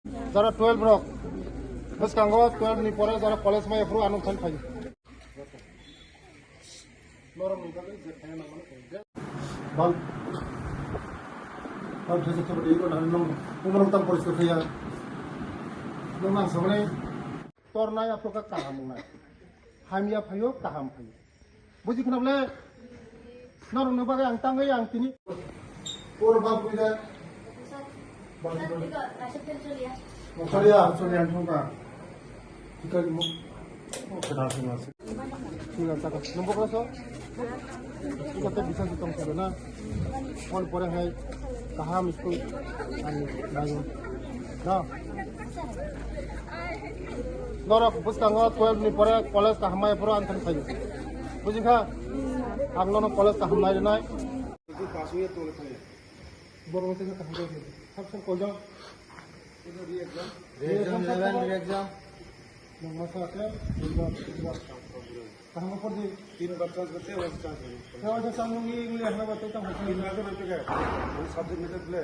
যারা 12 রক বসকাঙ্গ 12 নি পরে যারা কলেজ মাই এফরো আনু খান ফাই নরম নিবাগে যে খায় না মানে বল বল যেতে তো এই কোন নং নং তাম পরিস্থিতি ya nang nang sabane tornai aproka kaham nai hamia phayo kaham phayo buji khnable norong no bagai ang tangai ang tini por bab buja চলিয়া ঠোকা ঠিক আছে ঠিক আছে নম্বর করেছো ঠিক আছে বিশ্বাস দিতাম ছিল না ফোন পরে হয় কাহাম স্কুল আমি বাইরে না নরক বুঝতাম 12 নি পরে কলেজ কাহামায় পুরো আনথানি খাই বুঝি খা আগলো কলেজ কাহামায় নাই পাস হয়ে তোলে খাই বড় থেকে কাহামায় সবসময় কই যাও एग्जाम 11 एग्जाम नमस्कार सर कहां पर दी 3 बार चांस करते हैं और चांस है क्या चांस होंगे इंग्लिश हमें बताते हैं हम इंग्लिश में बैठ गए वो सब्जेक्ट में प्ले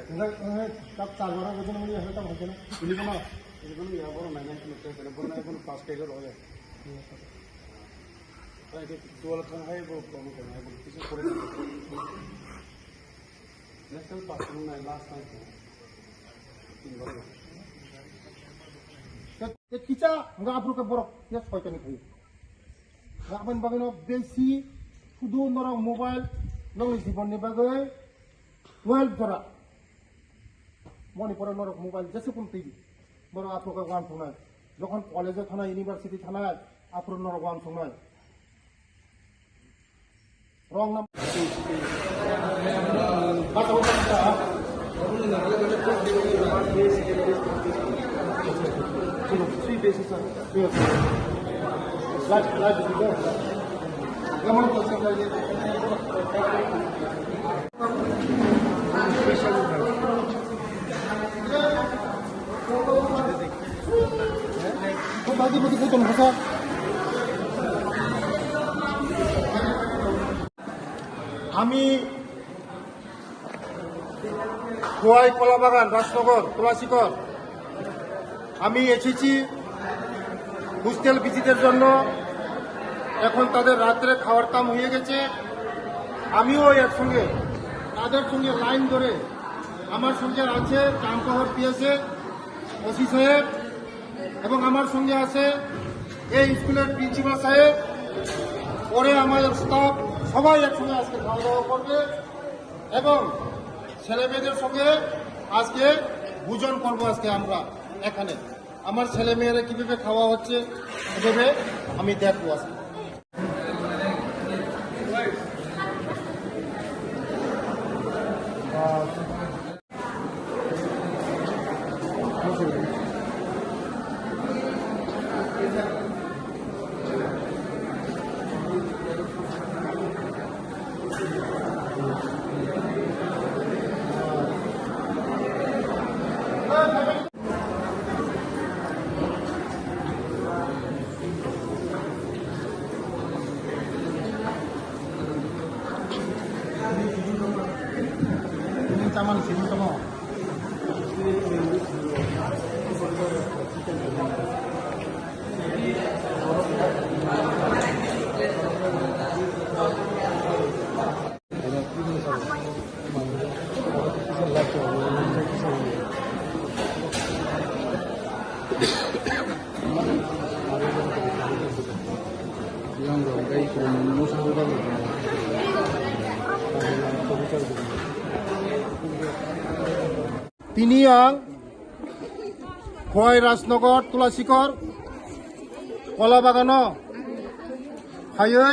तब 4 बार वजन में है तब होता है इंग्लिश में एकदम यहां पर मैंने लिखते हैं पर ना अपन पास टेकर हो जाए ताकि 12 का है वो कम करना है किसी पूरे नेशनल पास करना है last time 3 bar kita nggak perlu keborok ya sesuai ni kau. Nggak akan bagaimana besi, kudu orang mobile, nong isi bande bagai, mobile cara. Mau ni orang orang mobile jasa pun tinggi. Baru apa kau kawan sungai. Jokan college thana, university thana, apa orang kawan sungai. Wrong nam. Baca baca kita. Three bases are here. Light is there. Come on, let's go. Bagi betul bahasa. Kami Kuai Kolabagan, Rasnogor, Tulasikor. আমি এসেছি hostel ভিজিটের জন্য এখন তাদের রাত্রে খাওয়ার কাম হয়ে গেছে আমিও এর সঙ্গে তাদের সঙ্গে লাইন ধরে আমার সঙ্গে আছে চাম্পাহর পিএসএ ওসি সাহেব এবং আমার সঙ্গে আছে এই স্কুলের প্রিন্সিপাল সাহেব পরে আমাদের স্টাফ সবাই একসঙ্গে আজকে খাওয়া দাওয়া করবে এবং ছেলেমেয়েদের সঙ্গে আজকে ভোজন করবো আজকে আমরা এখানে আমার ছেলে মেয়েরা কিভাবে খাওয়া হচ্ছে সেভাবে আমি দেখবো আজকে Taman sini kamu. Yang orang itu musuh orang. তিনি খোয়াই রাজনগর তুলাসিকর কলাবাগান হাইওয়ে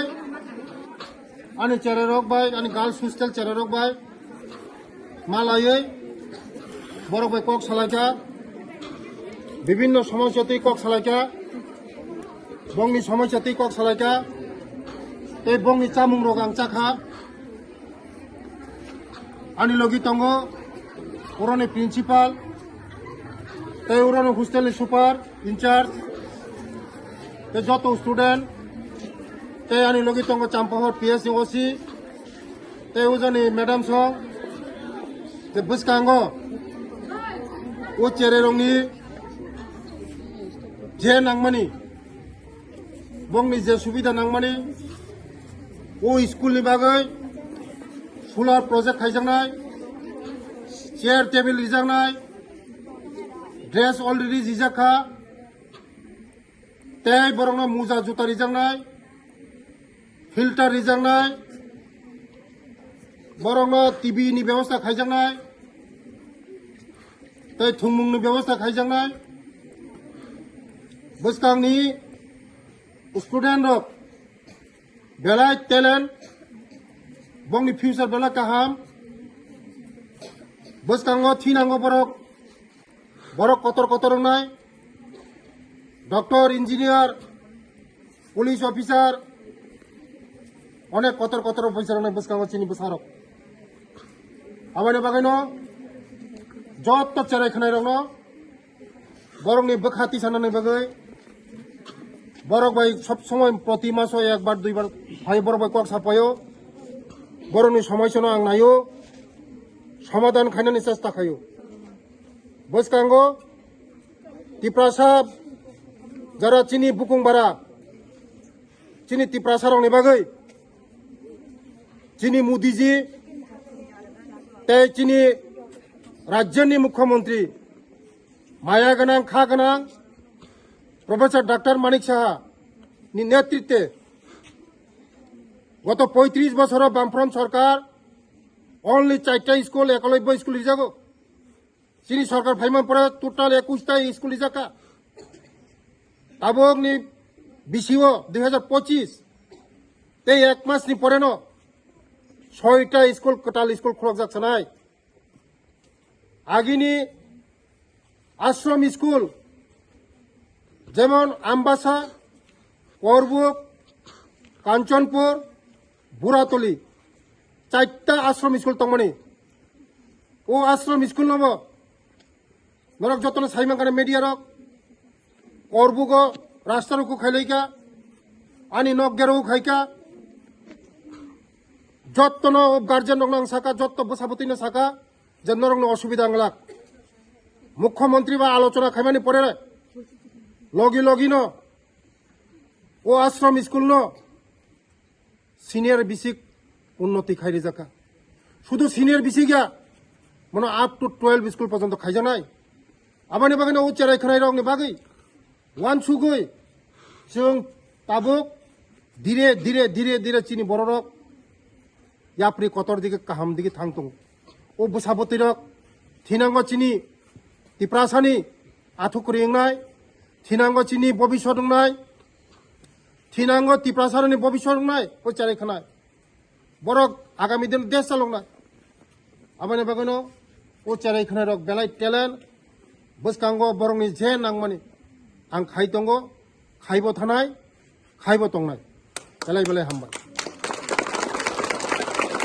আনি চেরেরক বাই আনি গার্লস হোস্টেল চেরেরক বাই মালাইয়ে বড় বাই কক সালাইকা বিভিন্ন সমস্যাতেই কক সালাইকা বংনি সমস্যাতেই কক সালাইকা এই বংনি চামুং রোগ আং চাখা আনি লগি তঙ্গ Urone principal, te urone hostel super incharge, te joto student, te ani logi tongo champahor PS OC, te ujani madam song, te buskango, o chererongni जे नांगमानी बंगनि जे सुबिदा नांगमानी ओ स्कुलनि बागै सोलार प्रजेक्ट खायजांनाय चेयर टेबिल रिजांनाय ड्रेस अलरेडि जिजाखा तै बरंनो मुजा जुता रिजांनाय फिल्टर रिजांनाय बरंनो टीवी नि व्यवस्था खायजांनाय तै थुमुंनि व्यवस्था खायजांनाय बसकांनि स्टूडेंट रक बेलाय टेलेंट बंगनि फ्यूचर बेला काहाम बसकांगो थीनांगो बरक कतर कतर नाय डॉक्टर इंजिनियर पुलिस ऑफिसर अनेक कतर कतर ऑफिसर नाय बसकांगो चिनी बसारक आबायनो बागैनो जत चेराय खनाय रंनो बरंनि बखाती साननानै बागै बरक भाई सब समय प्रति मासो एक बार दुई बार भाई बरक भाई कक साफायो बरंनि समस्यानो आं नायो समाधान खायनायनि चेष्टा खायो बसकांगो तिप्रासाब जरा चिनी बुकुं बारा चिनी तिप्रासारंनि बागै चिनी मोदीजी तै चिनी राज्यनि मुख्यमंत्री माया गोनां खा गोनां प्रोफेसर डॉक्टर मानिक साहा नि नेतृत्वे गत 35 बছর बामफ्रम सरकार ओनली 4टा स्कूल एकलव्य स्कूल रिजागो चिनी सरकार फाइमान परे टोटाल 21टा स्कूल रिजाका ताबकनि बिसिओ 2025 ते एक मासनि परेनो 6टा स्कूल टोटाल स्कूल खुलक जाकसानाय आगिनि आश्रम स्कूल जेमन आमबासा करबुक कांचनपुर बुरातली 4टा आश्रम स्कूल तंगमनि ओ आश्रम स्कूल नबो नरक जतन साइमा गाने मीडिया रक करबुक रास्ता रुकु खाइलाइका आनी नक गेरो खाइका जतन गार्जेन नंग साका जत बसाबती न साका जे नरंग असुविधा अंगलाक मुख्यमंत्री बा आलोचना खाइमानि परे लगी न ओ आश्रम स्कूल न सिनियर बिसिक उन्नति खाई जाका शुद्ध सिनियर बिसिक गया मन आप टू 12 स्कूल पर्यंत खाइजानाय आबानि बागैनो ओ चेराय खनाय रंगनि बागै वान सुगै जों ताबुक धीरे धीरे धीरे धीरे चिनी बर रक याप्रि कतर दिके काहाम दिके थांतों ओ बसाबती रक थिनांगो चिनी तिप्रासानि आथुक रिंनाय थिनांगो चिनी भबिष्यत दंनाय थिनांगो तिप्रासारनि भबिष्यत दंनाय ओ चेराय खनाय बरक आगामी दिन देश चालंनाय आबानि बागैनो ओ चेराय खनाय रक बेलाय टेलेंट बसकांगो बरंनि जे नांमानि आं खायदंगो खायबो थानाय खायबो तंनाय बेलाय बेलाय हामबाय।